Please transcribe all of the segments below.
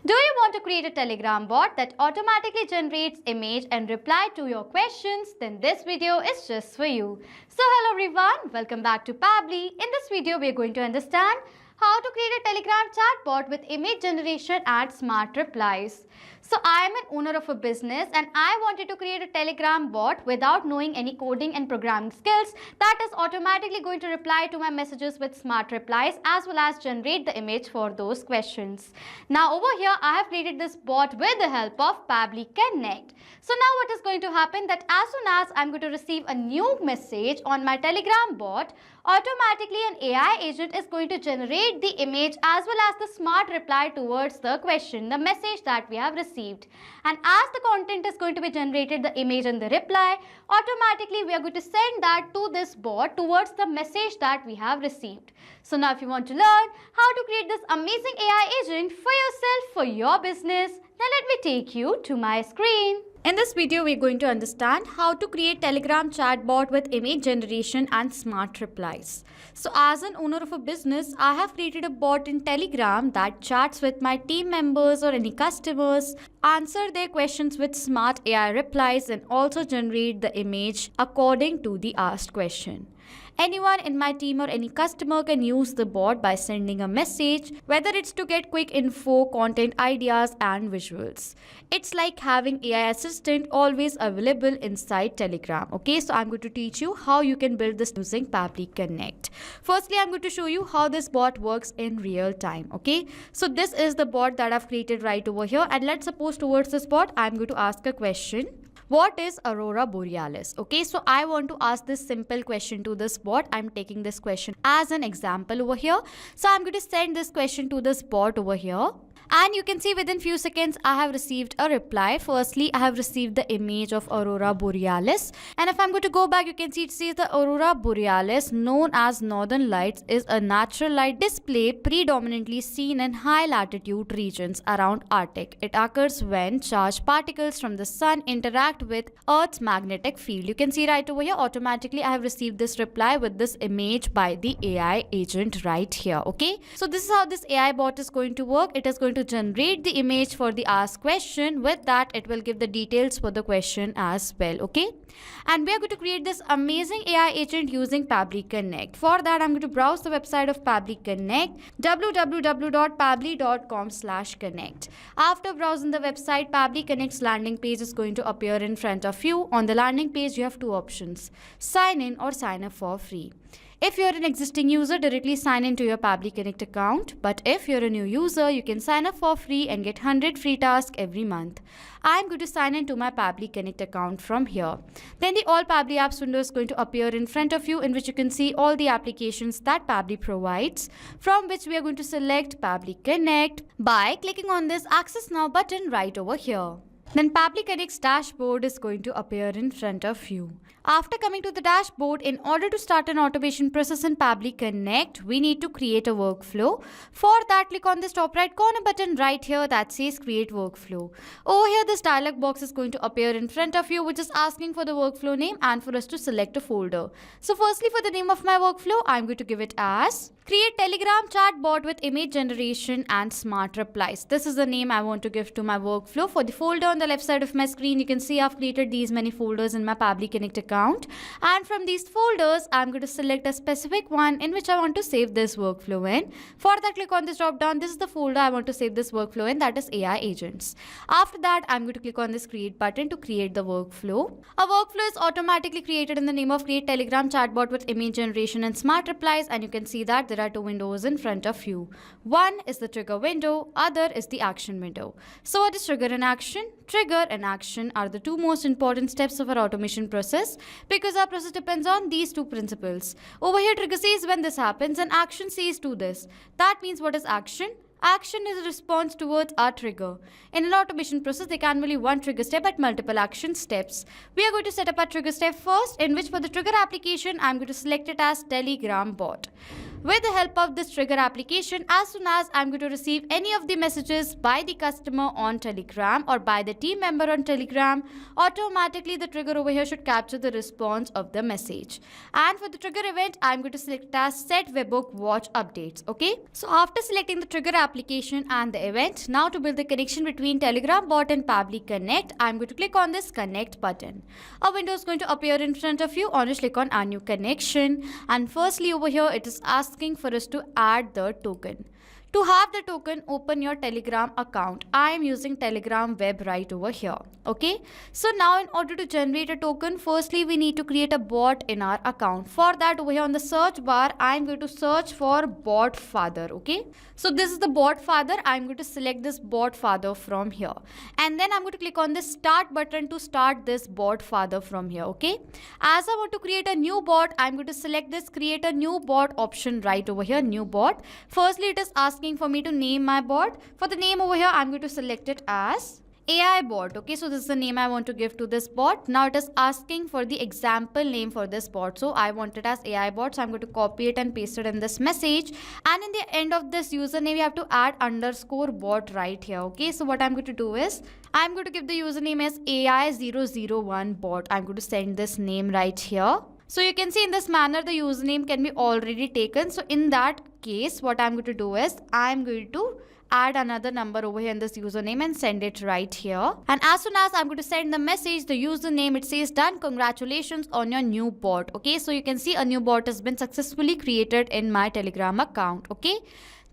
Do you want to create a Telegram bot that automatically generates image and reply to your questions? Then this video is just for you. So hello everyone, welcome back to Pabbly. In this video, we are going to understand how to create a Telegram chatbot with image generation and smart replies. So I am an owner of a business and I wanted to create a Telegram bot without knowing any coding and programming skills that is automatically going to reply to my messages with smart replies as well as generate the image for those questions. Now over here I have created this bot with the help of Pabbly Connect. So now what is going to happen that as soon as I am going to receive a new message on my Telegram bot, automatically an AI agent is going to generate the image as well as the smart reply towards the question, the message that we have received. And as the content is going to be generated, the image and the reply, automatically we are going to send that to this bot towards the message that we have received. So now if you want to learn how to create this amazing AI agent for yourself, for your business, then let me take you to my screen. In this video, we are going to understand how to create Telegram chatbot with image generation and smart replies. So as an owner of a business, I have created a bot in Telegram that chats with my team members or any customers, answer their questions with smart AI replies and also generate the image according to the asked question. Anyone in my team or any customer can use the bot by sending a message, whether it's to get quick info, content ideas and visuals. It's like having AI assistant always available inside Telegram. Okay, so I'm going to teach you how you can build this using Pabbly Connect. Firstly, I'm going to show you how this bot works in real time. Okay, so this is the bot that I've created right over here, and let's suppose towards this bot, I'm going to ask a question. What is Aurora Borealis? Okay, so I want to ask this simple question to this bot. I'm taking this question as an example over here. So I'm going to send this question to this bot over here. And you can see within few seconds, I have received a reply. Firstly, I have received the image of Aurora Borealis. And if I'm going to go back, you can see it says the Aurora Borealis, known as Northern Lights, is a natural light display predominantly seen in high latitude regions around Arctic. It occurs when charged particles from the sun interact with Earth's magnetic field. You can see right over here, automatically I have received this reply with this image by the AI agent right here. Okay, so this is how this AI bot is going to work. It is going to generate the image for the asked question. With that, it will give the details for the question as well. Okay, and we are going to create this amazing AI agent using Pabbly Connect. For that, I'm going to browse the website of Pabbly Connect, www.pabbly.com/connect. After browsing the website, Pabbly Connect's landing page is going to appear in front of you. On the landing page, you have two options: sign in or sign up for free. If you're an existing user, directly sign into your Pabbly Connect account. But if you're a new user, you can sign up for free and get 100 free tasks every month. I'm going to sign into my Pabbly Connect account from here. Then the All Pabbly Apps window is going to appear in front of you, in which you can see all the applications that Pabbly provides, from which we are going to select Pabbly Connect by clicking on this Access Now button right over here. Then Pabbly Connect's dashboard is going to appear in front of you. After coming to the dashboard, in order to start an automation process in Pabbly Connect, we need to create a workflow. For that, click on this top right corner button right here that says Create Workflow. Over here, this dialog box is going to appear in front of you, which is asking for the workflow name and for us to select a folder. So firstly, for the name of my workflow, I'm going to give it as Create Telegram Chatbot with Image Generation and Smart Replies. This is the name I want to give to my workflow. For the folder on the left side of my screen, you can see I've created these many folders in my Pabbly Connect account. And from these folders, I'm going to select a specific one in which I want to save this workflow in. For that, click on this drop down. This is the folder I want to save this workflow in, that is AI agents. After that, I'm going to click on this create button to create the workflow. A workflow is automatically created in the name of Create Telegram Chatbot with Image Generation and Smart Replies, and you can see that there are two windows in front of you. One is the trigger window, other is the action window. So what is trigger and action? Trigger and action are the two most important steps of our automation process, because our process depends on these two principles. Over here, trigger says when this happens and action says do this. That means what is action? Action is a response towards our trigger. In an automation process, there can be only one trigger step at multiple action steps. We are going to set up our trigger step first, in which for the trigger application, I'm going to select it as Telegram bot. With the help of this trigger application, as soon as I'm going to receive any of the messages by the customer on Telegram or by the team member on Telegram, automatically the trigger over here should capture the response of the message. And for the trigger event, I'm going to select as set webhook watch updates. Okay. So after selecting the trigger application and the event, now to build the connection between Telegram bot and Pabbly Connect, I'm going to click on this connect button. A window is going to appear in front of you. On which click on add new connection, and firstly over here it is asking for us to add the token. To have the token, open your Telegram account. I am using Telegram web right over here. Okay. So now in order to generate a token, firstly we need to create a bot in our account. For that, over here on the search bar, I am going to search for bot father. Okay. So this is the bot father. I am going to select this bot father from here. And then I'm going to click on this start button to start this bot father from here. Okay. As I want to create a new bot, I'm going to select this create a new bot option right over here, new bot. Firstly, it is asking for me to name my bot. For the name over here, I'm going to select it as AI bot. Okay, so this is the name I want to give to this bot. Now it is asking for the example name for this bot. So I want it as AI bot. So I'm going to copy it and paste it in this message. And in the end of this username, we have to add underscore bot right here. Okay, so what I'm going to do is I'm going to give the username as AI001 bot. I'm going to send this name right here. So you can see in this manner the username can be already taken. So in that case, what I'm going to do is I'm going to add another number over here in this username and send it right here. And as soon as I'm going to send the message, the username, it says done, congratulations on your new bot. Okay, so you can see a new bot has been successfully created in my Telegram account. Okay.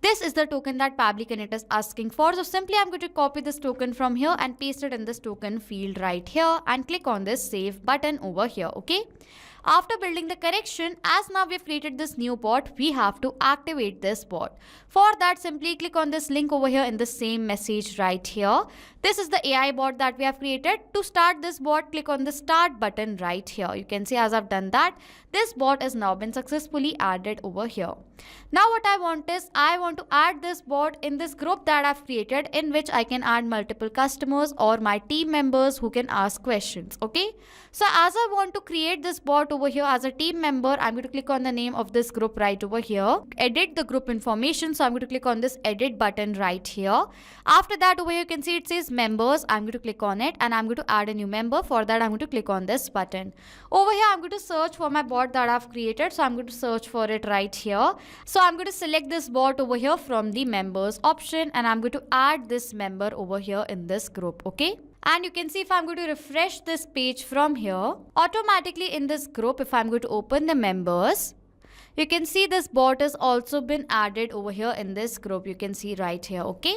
This is the token that Pabbly Connect is asking for. So simply I'm going to copy this token from here and paste it in this token field right here and click on this save button over here. Okay. After building the connection, as now we have created this new bot, we have to activate this bot. For that, simply click on this link over here in the same message right here. This is the AI bot that we have created. To start this bot, click on the start button right here. You can see as I've done that, this bot has now been successfully added over here. Now what I want is, I want to add this bot in this group that I've created, in which I can add multiple customers or my team members who can ask questions. Okay. So as I want to create this bot over here as a team member, I'm going to click on the name of this group right over here. Edit the group information. So I'm going to click on this edit button right here. After that, over here you can see it says members. I'm going to click on it and I'm going to add a new member. For that, I'm going to click on this button. Over here, I'm going to search for my bot that I've created. So I'm going to search for it right here. So I'm going to select this bot over here from the members option and I'm going to add this member over here in this group. Okay. And you can see if I'm going to refresh this page from here, automatically in this group, if I'm going to open the members, you can see this bot has also been added over here in this group. You can see right here. Okay.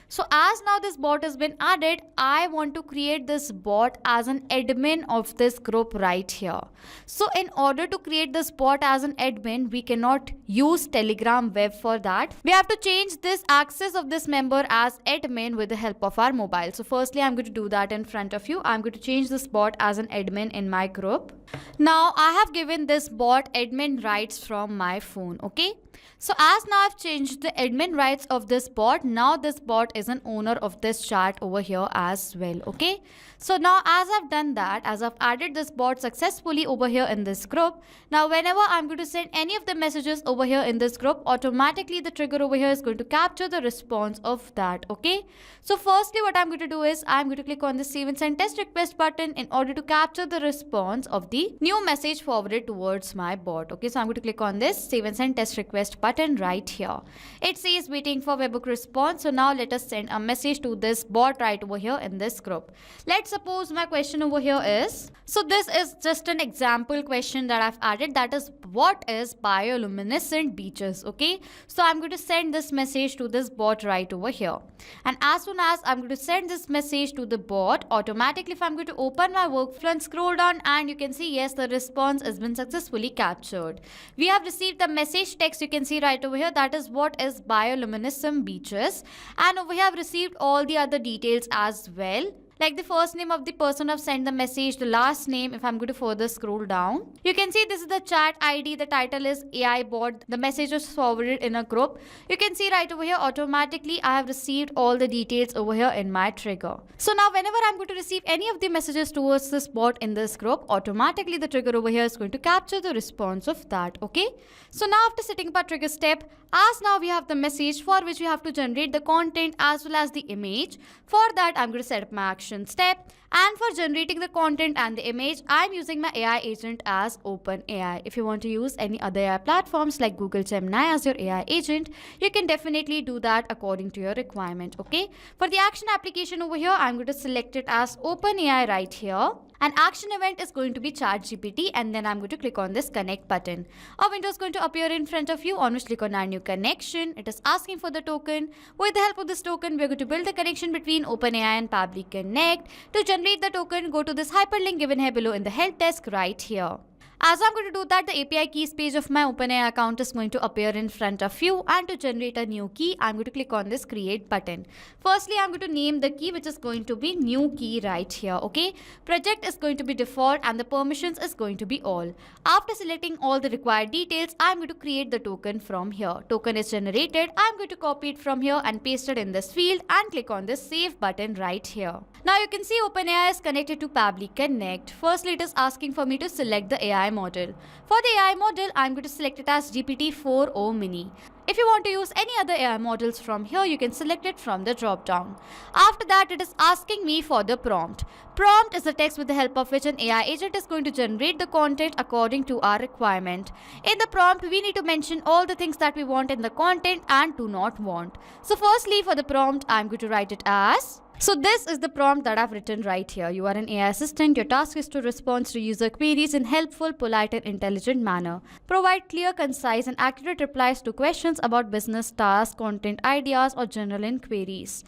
So as now this bot has been added, I want to create this bot as an admin of this group right here. So in order to create this bot as an admin, we cannot use Telegram web for that. We have to change this access of this member as admin with the help of our mobile. So firstly, I'm going to do that in front of you. I'm going to change this bot as an admin in my group. Now I have given this bot admin rights from my phone. Okay. So as now I've changed the admin rights of this bot, now this bot is an owner of this chat over here as well. Okay. So now as I've done that, as I've added this bot successfully over here in this group, now whenever I'm going to send any of the messages over here in this group, automatically the trigger over here is going to capture the response of that. Okay. So firstly, what I'm going to do is I'm going to click on the save and send test request button in order to capture the response of the new message forwarded towards my bot. Okay. So I'm going to click on this save and send test request button right here. It says waiting for webhook response. So now let us send a message to this bot right over here in this group. Let's suppose my question over here is, so this is just an example question that I've added, that is, what is bioluminescent beaches? Okay. So I'm going to send this message to this bot right over here. And as soon as I'm going to send this message to the bot, automatically if I'm going to open my workflow and scroll down, and you can see, yes, the response has been successfully captured. We have received the message text, you can see right over here, that is what is bioluminescent beaches. And over here I've received all the other details as well. like the first name of the person I've sent the message, the last name. If I'm going to further scroll down, you can see this is the chat ID. The title is AI bot. The message was forwarded in a group. You can see right over here automatically I have received all the details over here in my trigger. So now whenever I'm going to receive any of the messages towards this bot in this group, automatically the trigger over here is going to capture the response of that. Okay. So now after setting up our trigger step, as now we have the message for which we have to generate the content as well as the image. For that I'm going to set up my action step, and for generating the content and the image I'm using my AI agent as OpenAI. If you want to use any other AI platforms like Google Gemini as your AI agent, you can definitely do that according to your requirement. Okay. For the action application over here, I'm going to select it as OpenAI right here. An action event is going to be ChatGPT, and then I'm going to click on this connect button. A window is going to appear in front of you on which click on add new connection. It is asking for the token. With the help of this token, we're going to build the connection between OpenAI and Pabbly Connect. To generate the token, go to this hyperlink given here below in the help desk right here. As I'm going to do that, the API keys page of my OpenAI account is going to appear in front of you, and to generate a new key, I'm going to click on this create button. Firstly, I'm going to name the key which is going to be new key right here. Okay. Project is going to be default and the permissions is going to be all. After selecting all the required details, I'm going to create the token from here. Token is generated. I'm going to copy it from here and paste it in this field and click on this save button right here. Now you can see OpenAI is connected to Pabbly Connect. Firstly, it is asking for me to select the AI model. For the AI model, I'm going to select it as GPT-4o Mini. If you want to use any other AI models from here, you can select it from the drop down. After that, it is asking me for the prompt. Prompt is the text with the help of which an AI agent is going to generate the content according to our requirement. In the prompt, we need to mention all the things that we want in the content and do not want. So firstly, for the prompt, I'm going to write it as... So this is the prompt that I've written right here. You are an AI assistant. Your task is to respond to user queries in helpful, polite and intelligent manner. Provide clear, concise and accurate replies to questions about business tasks, content ideas or general inquiries.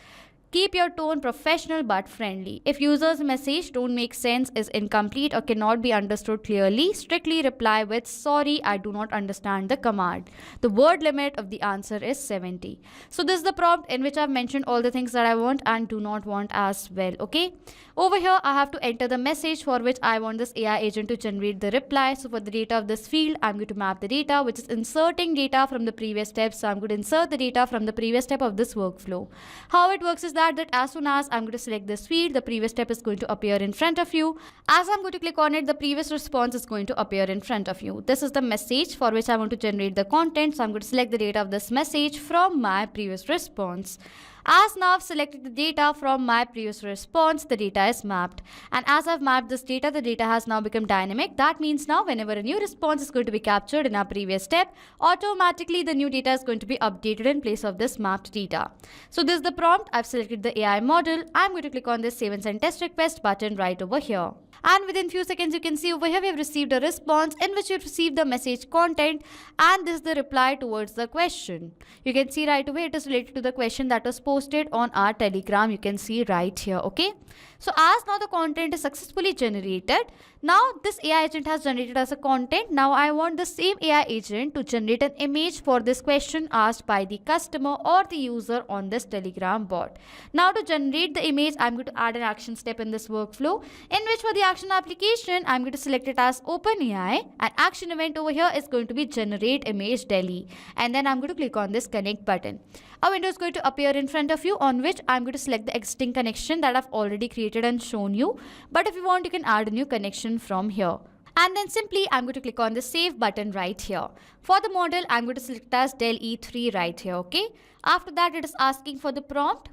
Keep your tone professional but friendly. If user's message don't make sense, is incomplete or cannot be understood clearly, strictly reply with sorry, I do not understand the command. The word limit of the answer is 70. So this is the prompt in which I've mentioned all the things that I want and do not want as well. Okay. Over here, I have to enter the message for which I want this AI agent to generate the reply. So for the data of this field, I'm going to map the data, which is inserting data from the previous step. So I'm going to insert the data from the previous step of this workflow. How it works is that as soon as I'm going to select this field, the previous step is going to appear in front of you. As I'm going to click on it, the previous response is going to appear in front of you. This is the message for which I want to generate the content. So I'm going to select the data of this message from my previous response. As now I've selected the data from my previous response, the data is mapped. And as I've mapped this data, the data has now become dynamic. That means now whenever a new response is going to be captured in our previous step, automatically the new data is going to be updated in place of this mapped data. So this is the prompt. I've selected the AI model. I'm going to click on this save and send test request button right over here. And within few seconds, you can see over here we have received a response in which you received the message content, and this is the reply towards the question. You can see right away it is related to the question that was posted on our Telegram. You can see right here. Okay. So as now the content is successfully generated, now this AI agent has generated as a content. Now I want the same AI agent to generate an image for this question asked by the customer or the user on this Telegram bot. Now to generate the image, I'm going to add an action step in this workflow, in which for the action application, I'm going to select it as OpenAI. An action event over here is going to be generate image Delhi, and then I'm going to click on this connect button. A window is going to appear in front of you on which I'm going to select the existing connection that I've already created and shown you. But if you want, you can add a new connection from here. And then simply I'm going to click on the save button right here. For the model, I'm going to select as Dell E3 right here. Okay. After that, it is asking for the prompt.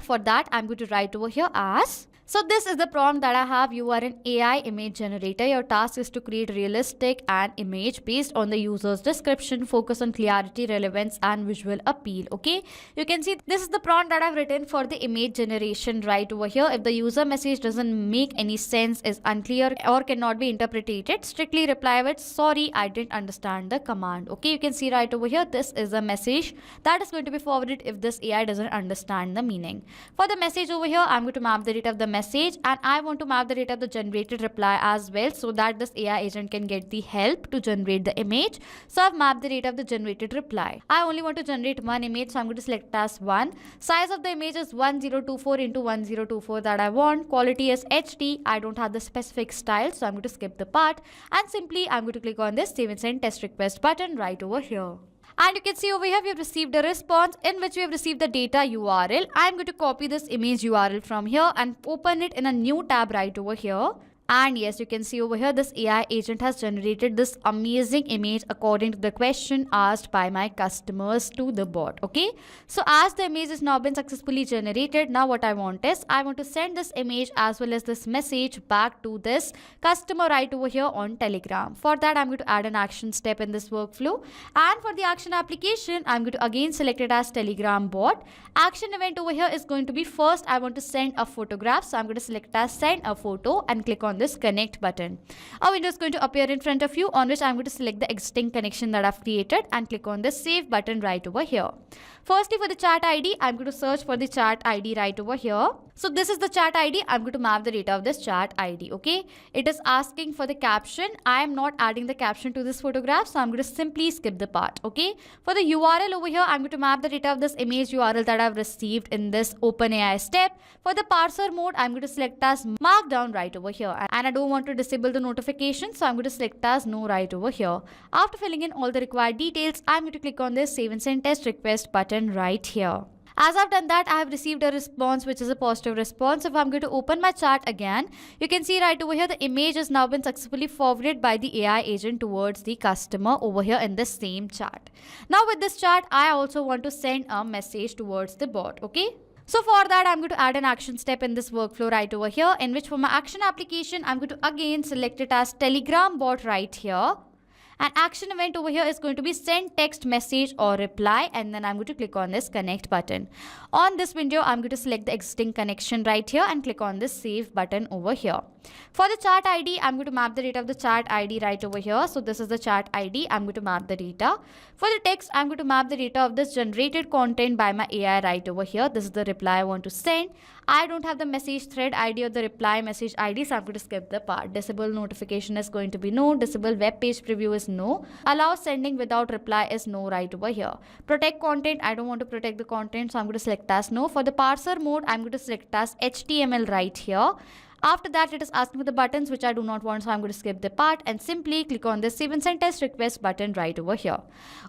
For that, I'm going to write over here as... So this is the prompt that I have. You are an AI image generator. Your task is to create realistic an image based on the user's description. Focus on clarity, relevance and visual appeal. Okay. You can see this is the prompt that I've written for the image generation right over here. If the user message doesn't make any sense, is unclear or cannot be interpreted, strictly reply with sorry, I didn't understand the command. Okay. You can see right over here. This is a message that is going to be forwarded if this AI doesn't understand the meaning. For the message over here, I'm going to map the data of the message message, and I want to map the data of the generated reply as well, so that this AI agent can get the help to generate the image. So I've mapped the data of the generated reply. I only want to generate one image, so I'm going to select it as 1. Size of the image is 1024 into 1024 that I want. Quality is HD. I don't have the specific style, so I'm going to skip the part, and simply I'm going to click on this save and send test request button right over here. And you can see over here we have received a response in which we have received the data URL. I'm going to copy this image URL from here and open it in a new tab right over here. And yes, you can see over here this AI agent has generated this amazing image according to the question asked by my customers to the bot. Okay, so as the image has now been successfully generated, now what I want is I want to send this image as well as this message back to this customer right over here on Telegram. For that, I'm going to add an action step in this workflow, and for the action application, I'm going to again select it as Telegram bot. Action event over here is going to be first I want to send a photograph, so I'm going to select as send a photo and click on this connect button. A window is going to appear in front of you on which I'm going to select the existing connection that I've created and click on the save button right over here. Firstly, for the chat ID, I'm going to search for the chat ID right over here. So this is the chat ID. I'm going to map the data of this chat ID. Okay, it is asking for the caption. I am not adding the caption to this photograph, so I'm going to simply skip the part. Okay, for the URL over here, I'm going to map the data of this image URL that I've received in this OpenAI step. For the parser mode, I'm going to select as markdown right over here, and I don't want to disable the notification, so I'm going to select as no right over here. After filling in all the required details, I'm going to click on this save and send test request button right here. As I've done that, I have received a response which is a positive response. If I'm going to open my chat again, you can see right over here the image has now been successfully forwarded by the AI agent towards the customer over here in the same chat. Now with this chat, I also want to send a message towards the bot. Okay, so for that, I'm going to add an action step in this workflow right over here, in which for my action application, I'm going to again select it as Telegram bot right here. An action event over here is going to be send text message or reply, and then I'm going to click on this connect button. On this window, I'm going to select the existing connection right here and click on this save button over here. For the chat ID, I'm going to map the data of the chat ID right over here. So this is the chat ID. I'm going to map the data. For the text, I'm going to map the data of this generated content by my AI right over here. This is the reply I want to send. I don't have the message thread ID or the reply message ID, so I'm going to skip the part. Disable notification is going to be no. Disable web page preview is no. Allow sending without reply is no right over here. Protect content, I don't want to protect the content, so I'm going to select as no. For the parser mode, I'm going to select as HTML right here. After that, it is asking for the buttons which I do not want, so I'm going to skip the part and simply click on the save and send test request button right over here.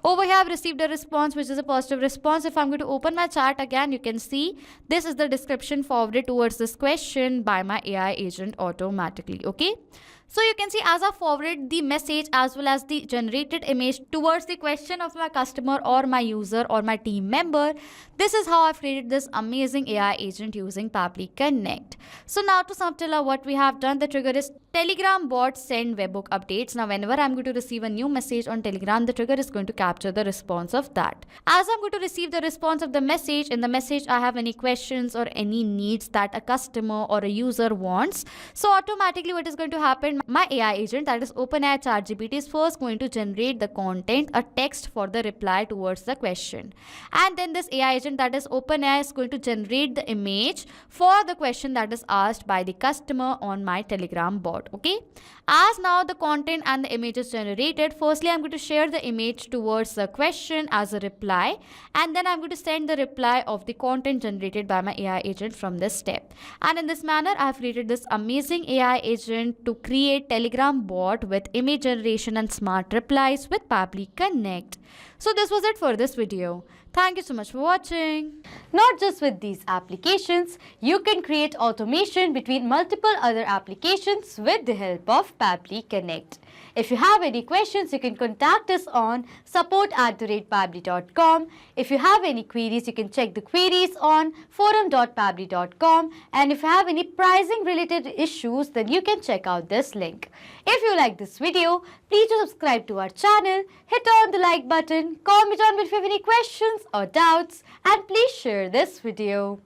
Over here, I've received a response which is a positive response. If I'm going to open my chat again, you can see this is the description forwarded towards this question by my AI agent automatically. Okay, so you can see as I forwarded the message as well as the generated image towards the question of my customer or my user or my team member, this is how I've created this amazing AI agent using Pabbly Connect. So now to sum up what we have done, the trigger is Telegram bot send webhook updates. Now whenever I'm going to receive a new message on Telegram, the trigger is going to capture the response of that. As I'm going to receive the response of the message, in the message I have any questions or any needs that a customer or a user wants. So automatically what is going to happen, my AI agent, that is OpenAI ChatGPT, is first going to generate the content, a text for the reply towards the question. And then this AI agent, that is OpenAI, is going to generate the image for the question that is asked by the customer on my Telegram bot. Okay, as now the content and the image is generated, firstly I'm going to share the image towards the question as a reply, and then I'm going to send the reply of the content generated by my AI agent from this step. And in this manner, I have created this amazing AI agent to create Telegram bot with image generation and smart replies with Pabbly Connect. So this was it for this video. Thank you so much for watching. Not just with these applications, you can create automation between multiple other applications with the help of Pabbly Connect. If you have any questions, you can contact us on support@pabbly.com. If you have any queries, you can check the queries on forum.pabbly.com. And if you have any pricing related issues, then you can check out this link. If you like this video, please do subscribe to our channel, hit on the like button, comment on if you have any questions or doubts, and please share this video.